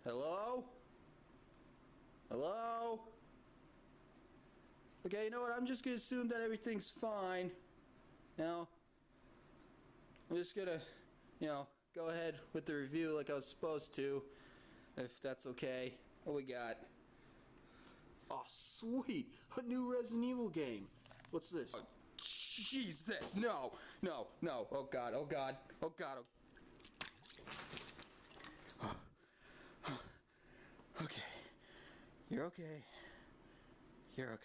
Hello? Hello? Okay, you know what? I'm just gonna assume that everything's fine. Now, I'm just gonna, go ahead with the review like I was supposed to, if that's okay. What we got? Oh, sweet! A new Resident Evil game. What's this? Oh, Jesus! No! No! No! Oh God! Oh God! Oh God! Okay. You're okay. You're okay.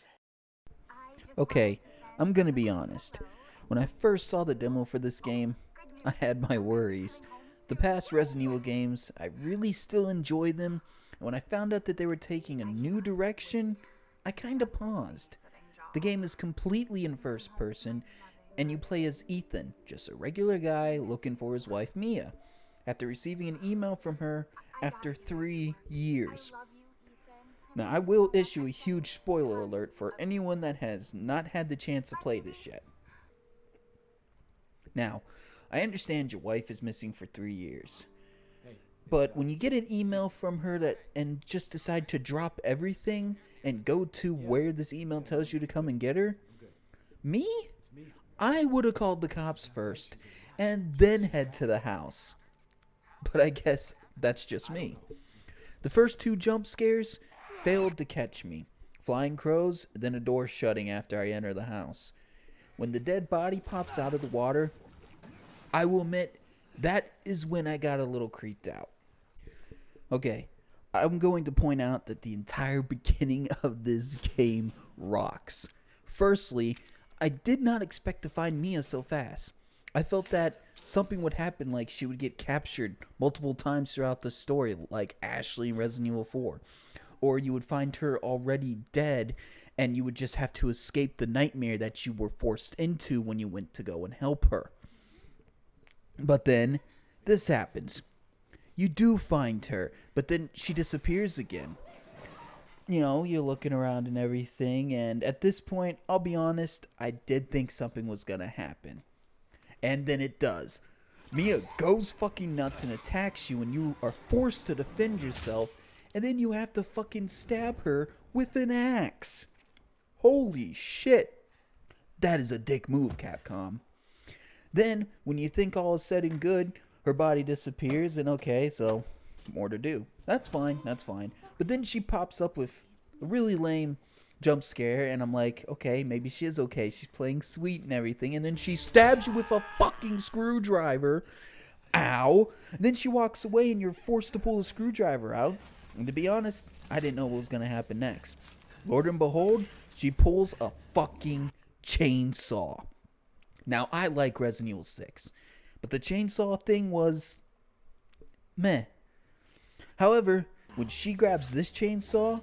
Okay, I'm gonna be honest. When I first saw the demo for this game, I had my worries. The past Resident Evil games, I really still enjoy them, and when I found out that they were taking a new direction, I kinda paused. The game is completely in first person, and you play as Ethan, just a regular guy looking for his wife Mia, after receiving an email from her after 3 years. Now, I will issue a huge spoiler alert for anyone that has not had the chance to play this yet. Now, I understand your wife is missing for 3 years. But when you get an email from her and just decide to drop everything and go to where this email tells you to come and get her, me? I would have called the cops first and then head to the house. But I guess that's just me. The first 2 jump scares failed to catch me. Flying crows, then a door shutting after I enter the house. When the dead body pops out of the water, I will admit, that is when I got a little creeped out. Okay, I'm going to point out that the entire beginning of this game rocks. Firstly, I did not expect to find Mia so fast. I felt that something would happen, like she would get captured multiple times throughout the story, like Ashley in Resident Evil 4. Or you would find her already dead, and you would just have to escape the nightmare that you were forced into when you went to go and help her. But then, this happens. You do find her, but then she disappears again. You're looking around and everything, and at this point, I'll be honest, I did think something was gonna happen. And then it does. Mia goes fucking nuts and attacks you, and you are forced to defend yourself, and then you have to fucking stab her with an axe. Holy shit. That is a dick move, Capcom. Then, when you think all is said and good, her body disappears, and okay, so more to do. That's fine. But then she pops up with a really lame jump scare, and I'm like, okay, maybe she is okay. She's playing sweet and everything, and then she stabs you with a fucking screwdriver. Ow. And then she walks away, and you're forced to pull the screwdriver out. And to be honest, I didn't know what was going to happen next. Lord and behold, she pulls a fucking chainsaw. Now, I like Resident Evil 6, but the chainsaw thing was meh. However, when she grabs this chainsaw,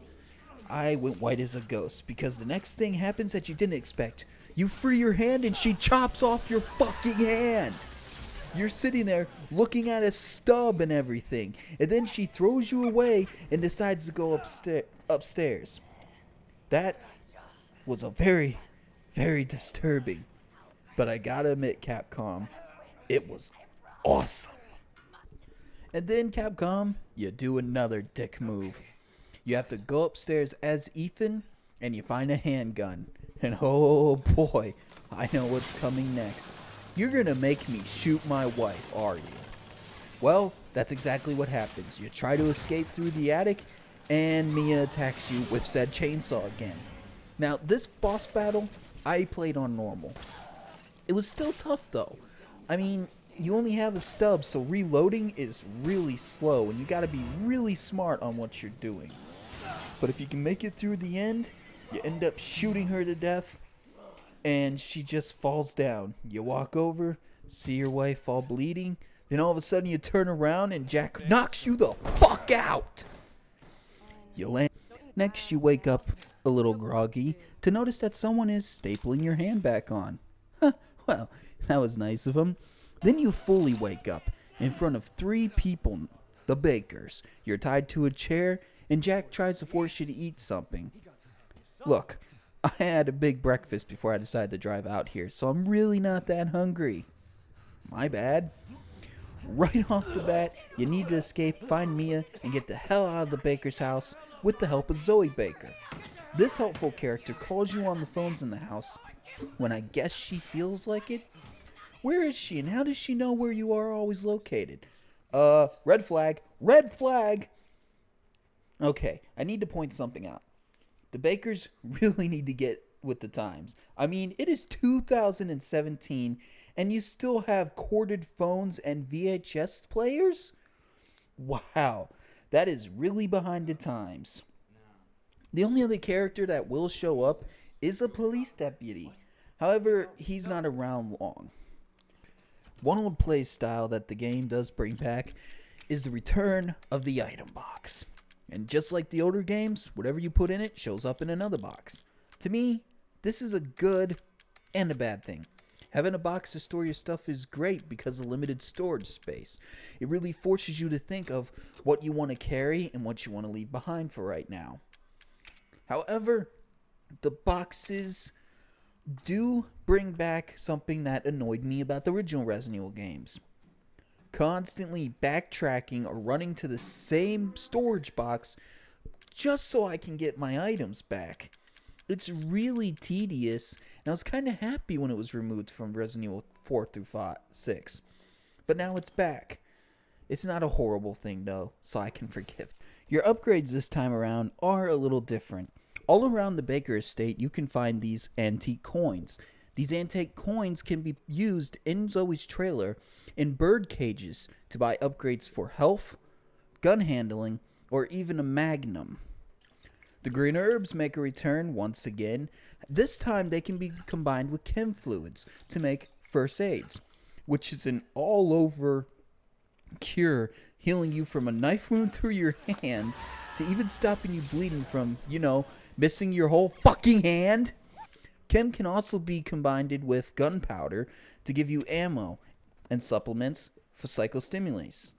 I went white as a ghost, because the next thing happens that you didn't expect. You free your hand and she chops off your fucking hand. You're sitting there looking at a stub and everything, and then she throws you away and decides to go upstairs. That was a very, very disturbing. But I gotta admit, Capcom, it was awesome. And then, Capcom, you do another dick move. You have to go upstairs as Ethan, and you find a handgun. And oh boy, I know what's coming next. You're gonna make me shoot my wife, are you? Well, that's exactly what happens. You try to escape through the attic, and Mia attacks you with said chainsaw again. Now, this boss battle, I played on normal. It was still tough, though. I mean, you only have a stub, so reloading is really slow, and you gotta be really smart on what you're doing. But if you can make it through the end, you end up shooting her to death, and she just falls down. You walk over, see your wife all bleeding, then all of a sudden you turn around and Jack knocks you the fuck out. You land. Next, you wake up a little groggy to notice that someone is stapling your hand back on. Well, that was nice of him. Then you fully wake up in front of 3 people, the Bakers. You're tied to a chair, and Jack tries to force you to eat something. Look, I had a big breakfast before I decided to drive out here, so I'm really not that hungry. My bad. Right off the bat, you need to escape, find Mia, and get the hell out of the baker's house with the help of Zoe Baker. This helpful character calls you on the phones in the house when I guess she feels like it. Where is she, and how does she know where you are always located? Red flag. Red flag! Okay, I need to point something out. The Bakers really need to get with the times. I mean, it is 2017, and you still have corded phones and VHS players? Wow, that is really behind the times. The only other character that will show up is a police deputy. However, he's not around long. One old play style that the game does bring back is the return of the item box. And just like the older games, whatever you put in it shows up in another box. To me, this is a good and a bad thing. Having a box to store your stuff is great because of limited storage space. It really forces you to think of what you want to carry and what you want to leave behind for right now. However, the boxes do bring back something that annoyed me about the original Resident Evil games. Constantly backtracking or running to the same storage box just so I can get my items back. It's really tedious, and I was kind of happy when it was removed from Resident Evil 4 through 6. But now it's back. It's not a horrible thing though, so I can forgive. Your upgrades this time around are a little different. All around the Baker estate, you can find these antique coins. These antique coins can be used in Zoe's trailer in bird cages to buy upgrades for health, gun handling, or even a magnum. The green herbs make a return once again. This time they can be combined with chem fluids to make first aids, which is an all-over cure, healing you from a knife wound through your hand to even stopping you bleeding from, missing your whole fucking hand. Chem can also be combined with gunpowder to give you ammo and supplements for psychostimulants.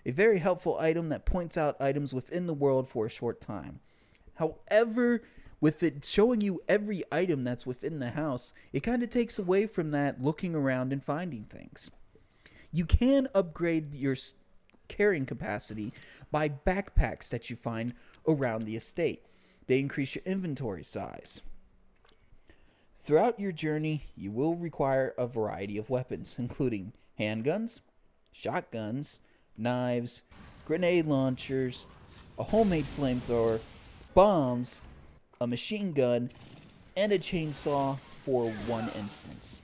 A very helpful item that points out items within the world for a short time. However, with it showing you every item that's within the house, it kind of takes away from that looking around and finding things. You can upgrade your carrying capacity by backpacks that you find around the estate. They increase your inventory size. Throughout your journey, you will require a variety of weapons, including handguns, shotguns, knives, grenade launchers, a homemade flamethrower, bombs, a machine gun, and a chainsaw for one instance.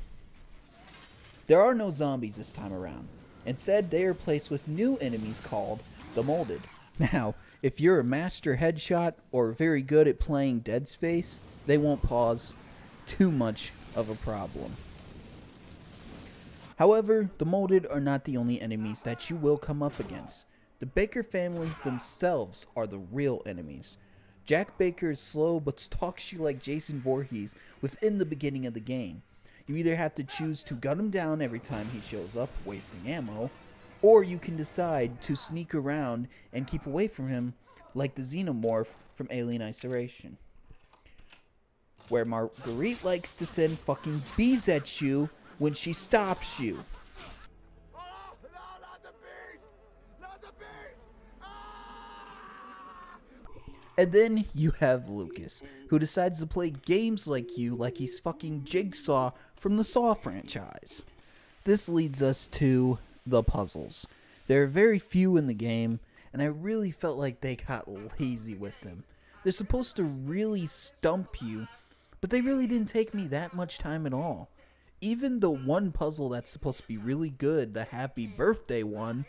There are no zombies this time around. Instead, they are replaced with new enemies called the Molded. Now, if you're a master headshot or very good at playing Dead Space, they won't pose too much of a problem. However, the Molded are not the only enemies that you will come up against. The Baker family themselves are the real enemies. Jack Baker is slow but stalks you like Jason Voorhees within the beginning of the game. You either have to choose to gun him down every time he shows up, wasting ammo, or you can decide to sneak around and keep away from him like the Xenomorph from Alien Isolation, where Marguerite likes to send fucking bees at you when she stops you. Oh, no, not the bees! Not the bees! And then you have Lucas, who decides to play games like you like he's fucking Jigsaw from the Saw franchise. This leads us to the puzzles. There are very few in the game, and I really felt like they got lazy with them. They're supposed to really stump you, but they really didn't take me that much time at all. Even the one puzzle that's supposed to be really good, the Happy Birthday one,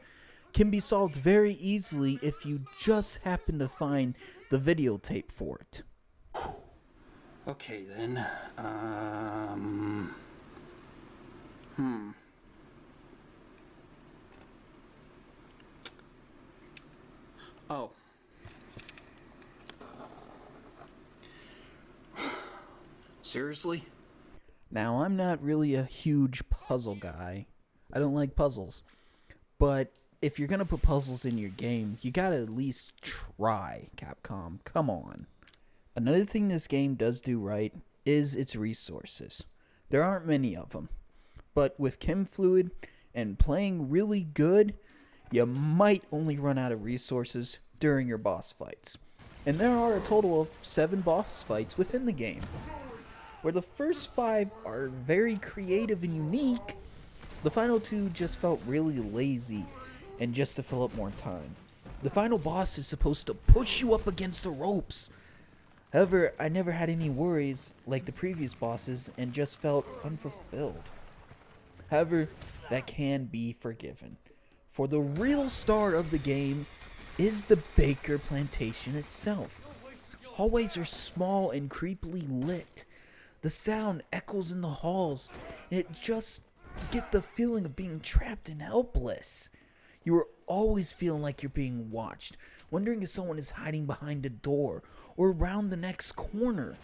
can be solved very easily if you just happen to find the videotape for it. Okay then, Oh. Seriously? Now, I'm not really a huge puzzle guy. I don't like puzzles. But if you're gonna put puzzles in your game, you gotta at least try, Capcom. Come on. Another thing this game does do right is its resources. There aren't many of them. But with chem fluid and playing really good, you might only run out of resources during your boss fights. And there are a total of 7 boss fights within the game, where the first 5 are very creative and unique. The final 2 just felt really lazy and just to fill up more time. The final boss is supposed to push you up against the ropes. However, I never had any worries like the previous bosses and just felt unfulfilled. However, that can be forgiven, for the real star of the game is the Baker Plantation itself. Hallways are small and creepily lit. The sound echoes in the halls, and it just get the feeling of being trapped and helpless. You are always feeling like you're being watched, wondering if someone is hiding behind a door or around the next corner.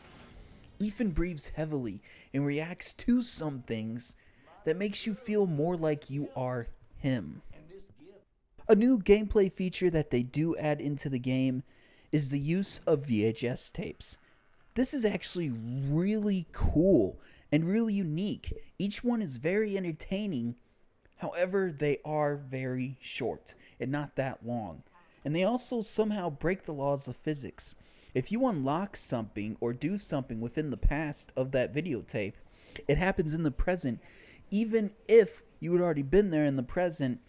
Ethan breathes heavily and reacts to some things that makes you feel more like you are him. A new gameplay feature that they do add into the game is the use of VHS tapes. This is actually really cool and really unique. Each one is very entertaining. However, they are very short and not that long. And they also somehow break the laws of physics. If you unlock something or do something within the past of that videotape, it happens in the present, even if you had already been there in the present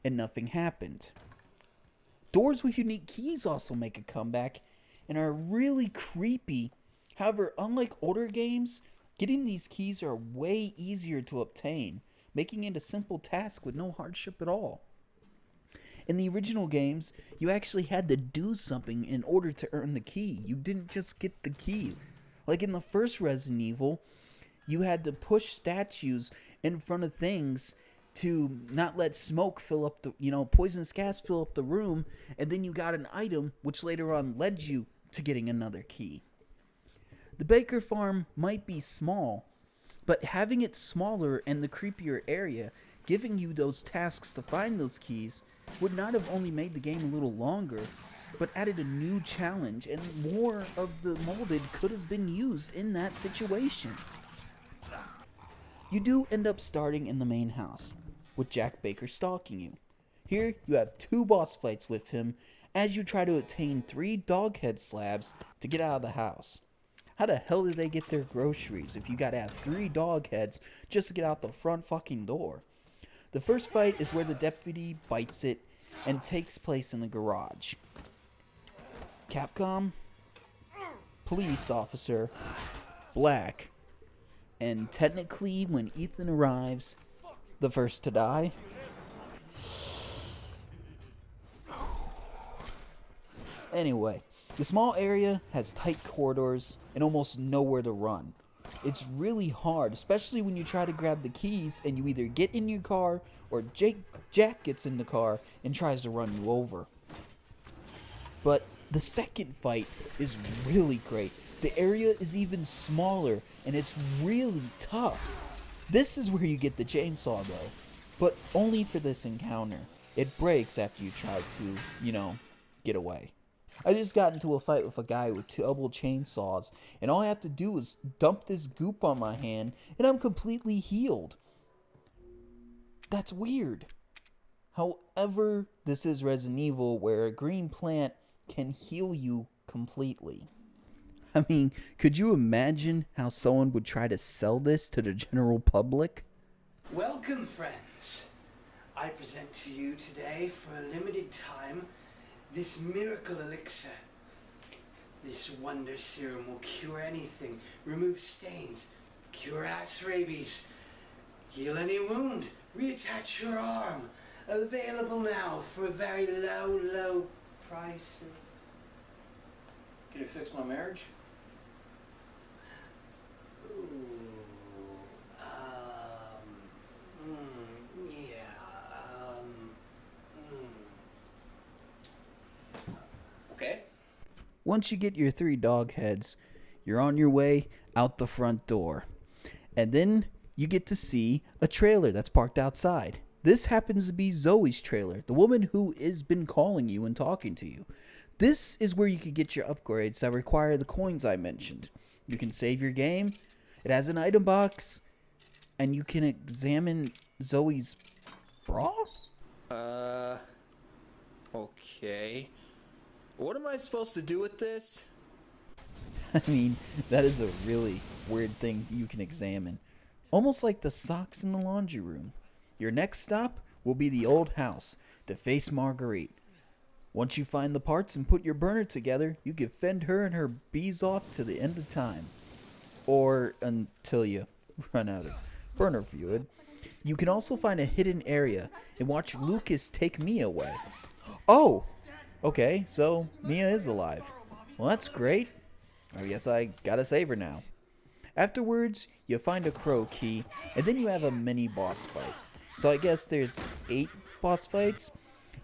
and nothing happened. Doors with unique keys also make a comeback and are really creepy. However, unlike older games, getting these keys are way easier to obtain, making it a simple task with no hardship at all. In the original games, you actually had to do something in order to earn the key. You didn't just get the key. Like in the first Resident Evil, you had to push statues in front of things to not let smoke fill up the, poisonous gas fill up the room, and then you got an item which later on led you to getting another key. The Baker farm might be small, but having it smaller and the creepier area, giving you those tasks to find those keys, would not have only made the game a little longer, but added a new challenge, and more of the molded could have been used in that situation. You do end up starting in the main house, with Jack Baker stalking you. Here, you have 2 boss fights with him, as you try to obtain 3 dog head slabs to get out of the house. How the hell did they get their groceries if you gotta have 3 dog heads just to get out the front fucking door? The first fight is where the deputy bites it and takes place in the garage. Capcom, police officer, black, and technically when Ethan arrives, the first to die. Anyway, the small area has tight corridors and almost nowhere to run. It's really hard, especially when you try to grab the keys and you either get in your car or Jack gets in the car and tries to run you over. But the second fight is really great. The area is even smaller and it's really tough. This is where you get the chainsaw though, but only for this encounter. It breaks after you try to, get away. I just got into a fight with a guy with 2 double chainsaws, and all I have to do is dump this goop on my hand, and I'm completely healed. That's weird. However, this is Resident Evil, where a green plant can heal you completely. I mean, could you imagine how someone would try to sell this to the general public? Welcome, friends. I present to you today, for a limited time, this miracle elixir. This wonder serum will cure anything, remove stains, cure ass rabies, heal any wound, reattach your arm. Available now for a very low price. Can you fix my marriage? Okay. Once you get your 3 dog heads, you're on your way out the front door. And then you get to see a trailer that's parked outside. This happens to be Zoe's trailer, the woman who has been calling you and talking to you. This is where you can get your upgrades that require the coins I mentioned. You can save your game. It has an item box, and you can examine Zoe's bra? Okay. What am I supposed to do with this? I mean, that is a really weird thing you can examine. Almost like the socks in the laundry room. Your next stop will be the old house to face Marguerite. Once you find the parts and put your burner together, you can fend her and her bees off to the end of time. Or until you run out of burner fluid. You can also find a hidden area and watch Lucas take Mia away. Oh! Okay, so Mia is alive. Well, that's great. I guess I gotta save her now. Afterwards, you find a crow key, and then you have a mini boss fight. So I guess there's 8 boss fights,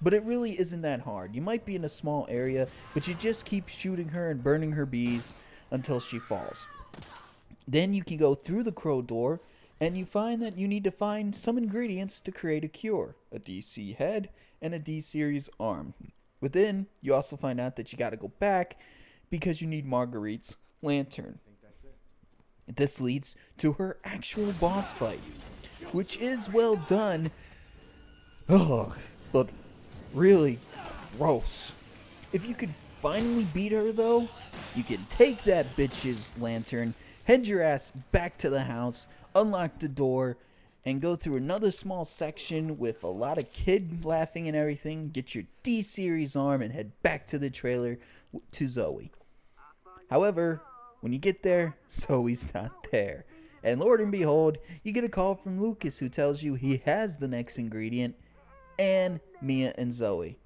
but it really isn't that hard. You might be in a small area, but you just keep shooting her and burning her bees until she falls. Then you can go through the crow door, and you find that you need to find some ingredients to create a cure. A DC head and a D-series arm. Within, you also find out that you gotta go back because you need Marguerite's lantern. This leads to her actual boss fight, which is well done. Ugh, but really gross. If you could finally beat her though, you can take that bitch's lantern, head your ass back to the house, unlock the door, and go through another small section with a lot of kids laughing and everything, get your D-series arm, and head back to the trailer to Zoe. However, when you get there, Zoe's not there. And Lord and behold, you get a call from Lucas who tells you he has the next ingredient, and Mia and Zoe.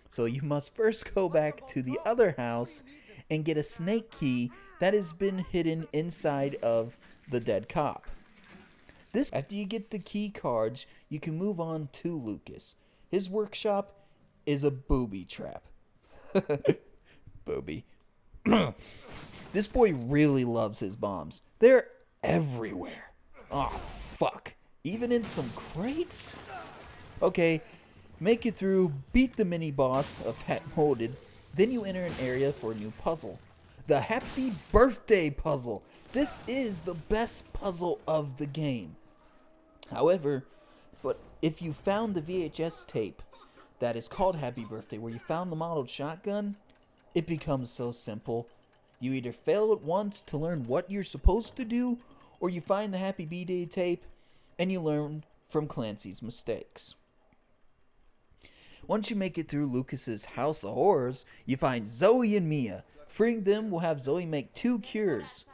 So you must first go back to the other house and get a snake key that has been hidden inside of the dead cop. After you get the key cards, you can move on to Lucas. His workshop is a booby trap. Booby. This boy really loves his bombs. They're everywhere. Oh, fuck. Even in some crates? Okay, make it through, beat the mini-boss of Hat Molded, then you enter an area for a new puzzle. The Happy Birthday puzzle. This is the best puzzle of the game. However, but if you found the VHS tape that is called Happy Birthday, where you found the modeled shotgun, it becomes so simple. You either fail it once to learn what you're supposed to do, or you find the Happy B-Day tape and you learn from Clancy's mistakes. Once you make it through Lucas's House of Horrors, you find Zoe and Mia. Freeing them will have Zoe make 2 cures.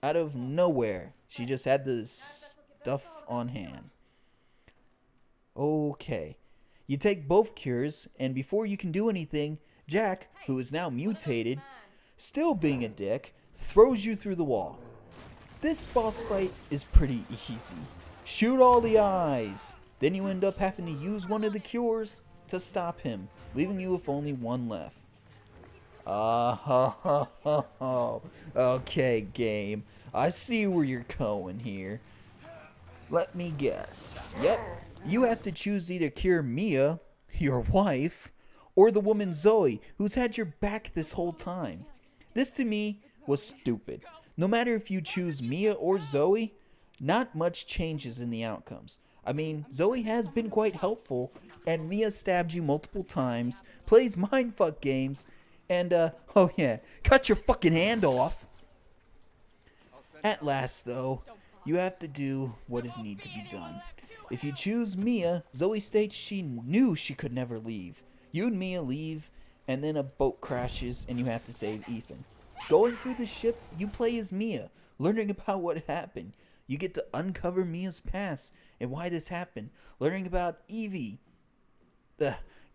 Out of nowhere, she just had this stuff on hand. Okay. You take both cures, and before you can do anything, Jack, who is now mutated, still being a dick, throws you through the wall. This boss fight is pretty easy. Shoot all the eyes. Then you end up having to use one of the cures to stop him, leaving you with only 1 left. Okay, game. I see where you're going here. Let me guess. Yep, you have to choose either cure Mia, your wife, or the woman Zoe, who's had your back this whole time. This to me was stupid. No matter if you choose Mia or Zoe, not much changes in the outcomes. I mean, Zoe has been quite helpful, and Mia stabbed you multiple times, plays mindfuck games, and oh yeah, cut your fucking hand off. At last though, you have to do what is need to be done. If you choose Mia, Zoe states she knew she could never leave. You and Mia leave, and then a boat crashes and you have to save Ethan. Going through the ship, you play as Mia, learning about what happened. You get to uncover Mia's past and why this happened, learning about Evie.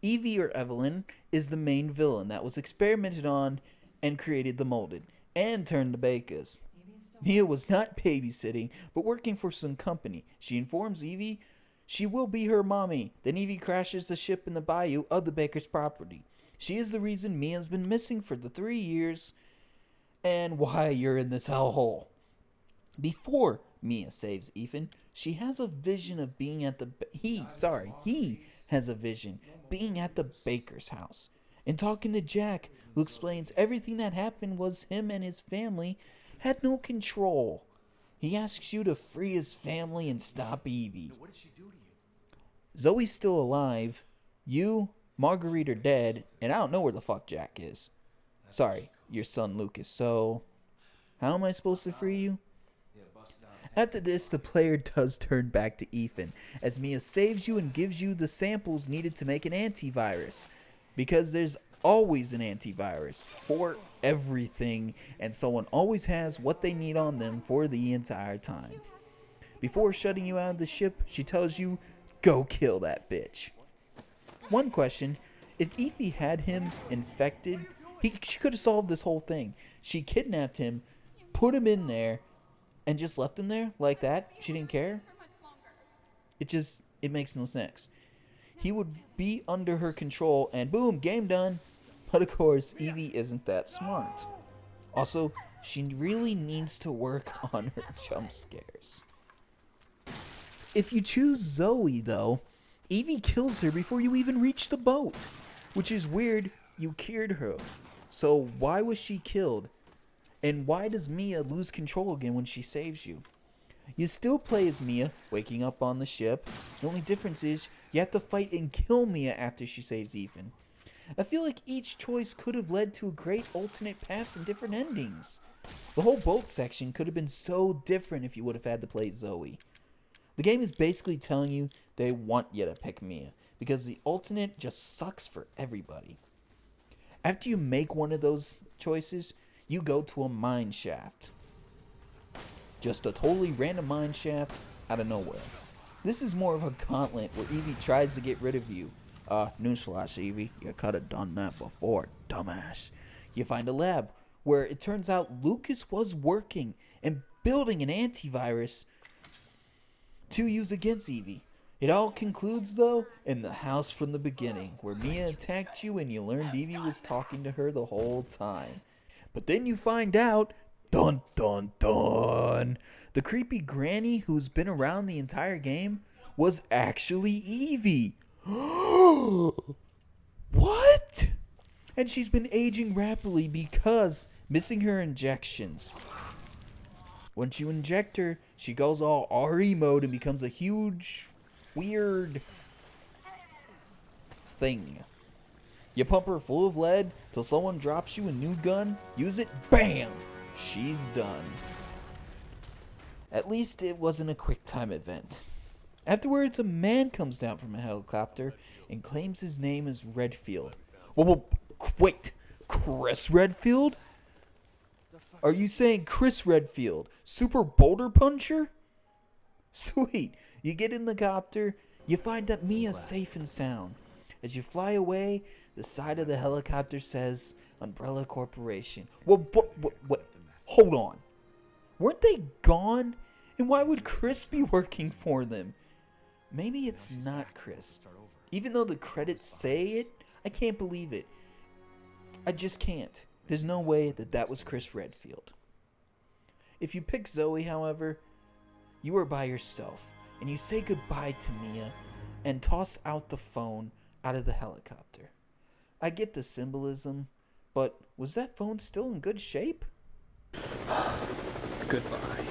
Evie, or Evelyn, is the main villain that was experimented on and created the molded, and turned the bakers. Mia was not babysitting, but working for some company. She informs Evie she will be her mommy. Then Evie crashes the ship in the bayou of the baker's property. She is the reason Mia's been missing for the 3 years, and why you're in this hellhole. Before Mia saves Ethan, she has a vision of being at he has a vision being at the baker's house and talking to Jack, who explains everything that happened was him and his family had no control. He asks you to free his family and stop Evie. What did she do to you? Zoe's still alive. You, Marguerite are dead, and I don't know where the fuck Jack is. Sorry, your son Lucas. So, how am I supposed to free you? After this, the player does turn back to Ethan, as Mia saves you and gives you the samples needed to make an antivirus. Because there's always an antivirus for everything, and someone always has what they need on them for the entire time. Before shutting you out of the ship, she tells you, go kill that bitch. One question, if Evie had him infected, she could have solved this whole thing. She kidnapped him, put him in there, and just left him there like that. She didn't care. It makes no sense. He would be under her control, and boom, game done. But of course, Evie isn't that smart. Also, she really needs to work on her jump scares. If you choose Zoe, though, Evie kills her before you even reach the boat. Which is weird, you cured her. So why was she killed? And why does Mia lose control again when she saves you? You still play as Mia, waking up on the ship. The only difference is you have to fight and kill Mia after she saves Ethan. I feel like each choice could have led to a great alternate paths and different endings. The whole boat section could have been so different if you would have had to play Zoe. The game is basically telling you they want you to pick Mia, because the alternate just sucks for everybody. After you make one of those choices, you go to a mine shaft. Just a totally random mine shaft out of nowhere. This is more of a gauntlet where Evie tries to get rid of you. Newsflash, Evie, you could have done that before, dumbass. You find a lab where it turns out Lucas was working and building an antivirus to use against Evie. It all concludes, though, in the house from the beginning, where Mia attacked you and you learned Evie was talking to her the whole time. But then you find out, dun dun dun, the creepy granny who's been around the entire game was actually Evie. What? And she's been aging rapidly because missing her injections. Once you inject her, she goes all RE mode and becomes a huge, weird thing. You pump her full of lead till someone drops you a new gun, use it, bam! She's done. At least it wasn't a quick time event. Afterwards, a man comes down from a helicopter and claims his name is Redfield. Whoa, wait, Chris Redfield? Are you saying Chris Redfield, Super Boulder Puncher? Sweet, you get in the copter, you find that Mia's safe and sound. As you fly away, the side of the helicopter says Umbrella Corporation. What? Hold on. Weren't they gone? And why would Chris be working for them? Maybe it's not Chris. Even though the credits say it, I can't believe it. I just can't. There's no way that that was Chris Redfield. If you pick Zoe, however, you are by yourself, and you say goodbye to Mia and toss out the phone out of the helicopter. I get the symbolism, but was that phone still in good shape? Goodbye.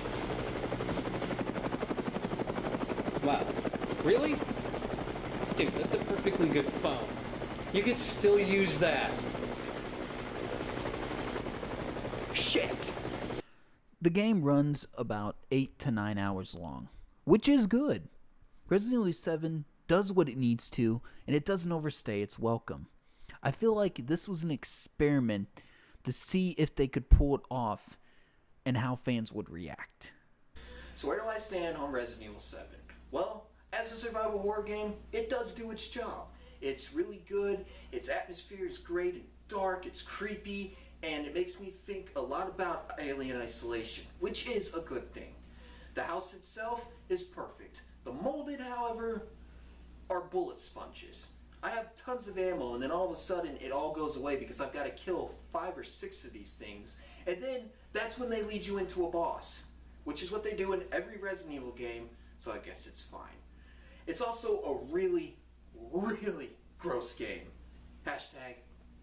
Wow. Really? Dude, that's a perfectly good phone. You could still use that. Shit! The game runs about 8 to 9 hours long, which is good. Resident Evil 7 does what it needs to, and it doesn't overstay its welcome. I feel like this was an experiment to see if they could pull it off and how fans would react. So where do I stand on Resident Evil 7? Well, as a survival horror game, it does do its job. It's really good, its atmosphere is great and dark, it's creepy, and it makes me think a lot about Alien Isolation, which is a good thing. The house itself is perfect. The molded, however, are bullet sponges. I have tons of ammo, and then all of a sudden it all goes away because I've got to kill 5 or 6 of these things, and then that's when they lead you into a boss, which is what they do in every Resident Evil game, so I guess it's fine. It's also a really, really gross game. Hashtag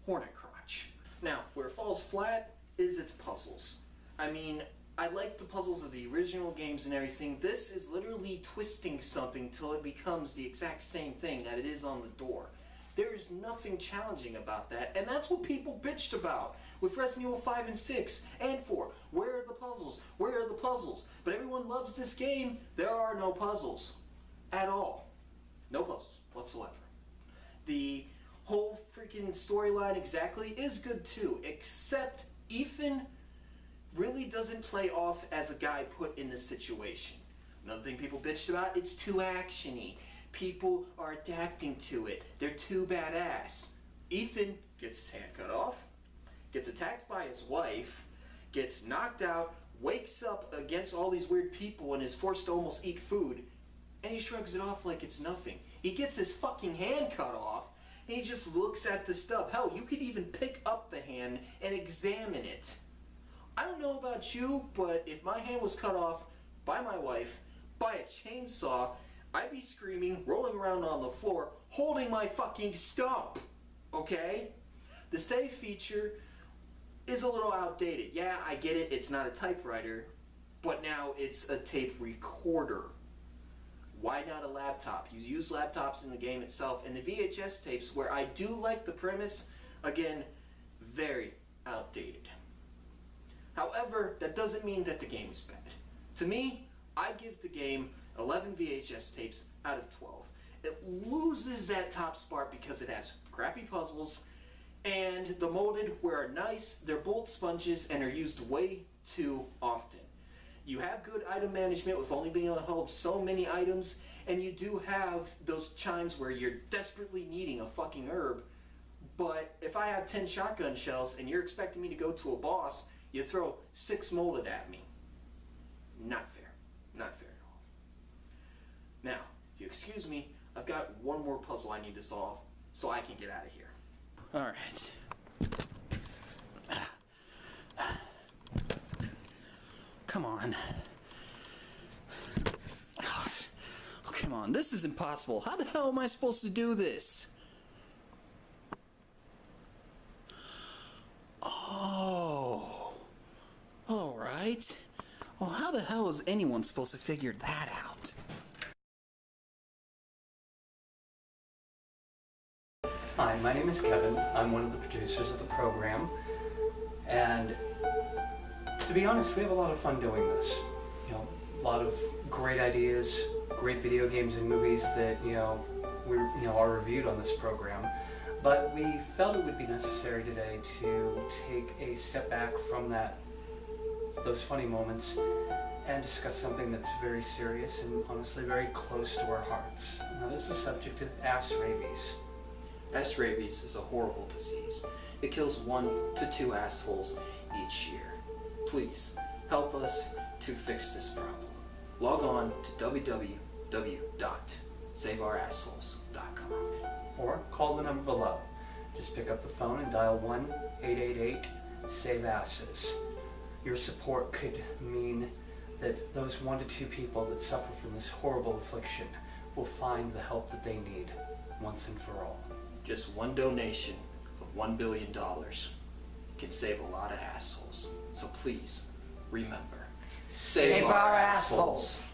Hornet Crotch. Now, where it falls flat is its puzzles. I mean, I like the puzzles of the original games and everything. This is literally twisting something till it becomes the exact same thing that it is on the door. There is nothing challenging about that, and that's what people bitched about with Resident Evil 5 and 6 and 4. Where are the puzzles? Where are the puzzles? But everyone loves this game. There are no puzzles at all. No puzzles whatsoever. The whole freaking storyline exactly is good too, except Ethan really doesn't play off as a guy put in this situation. Another thing people bitched about, it's too actiony. People are adapting to it. They're too badass. Ethan gets his hand cut off, gets attacked by his wife, gets knocked out, wakes up against all these weird people and is forced to almost eat food, and he shrugs it off like it's nothing. He gets his fucking hand cut off, and he just looks at the stub. Hell, you could even pick up the hand and examine it. I don't know about you, but if my hand was cut off by my wife, by a chainsaw, I'd be screaming, rolling around on the floor, holding my fucking stump, okay? The save feature is a little outdated. Yeah, I get it, it's not a typewriter, but now it's a tape recorder. Why not a laptop? You use laptops in the game itself, and the VHS tapes, where I do like the premise, again, very outdated. However, that doesn't mean that the game is bad. To me, I give the game 11 VHS tapes out of 12. It loses that top spot because it has crappy puzzles, and the molded are nice, they're bolt sponges, and are used way too often. You have good item management with only being able to hold so many items, and you do have those chimes where you're desperately needing a fucking herb, but if I have 10 shotgun shells and you're expecting me to go to a boss, you throw 6 molded at me. Not fair. Not fair at all. Now, if you excuse me, I've got one more puzzle I need to solve so I can get out of here. Alright. Come on. Oh, come on, this is impossible. How the hell am I supposed to do this? Oh. Alright. Well, how the hell is anyone supposed to figure that out? Hi, my name is Kevin. I'm one of the producers of the program, and to be honest, we have a lot of fun doing this. You know, a lot of great ideas, great video games and movies that are reviewed on this program. But we felt it would be necessary today to take a step back from those funny moments and discuss something that's very serious and honestly very close to our hearts. Now, this is the subject of ass rabies. Ass rabies is a horrible disease. It kills 1 to 2 assholes each year. Please, help us to fix this problem. Log on to www.saveourassholes.com. Or call the number below. Just pick up the phone and dial 1-888-SAVE-ASSES. Your support could mean that those 1 to 2 people that suffer from this horrible affliction will find the help that they need once and for all. Just one donation of $1 billion can save a lot of assholes. So please, remember, save our assholes.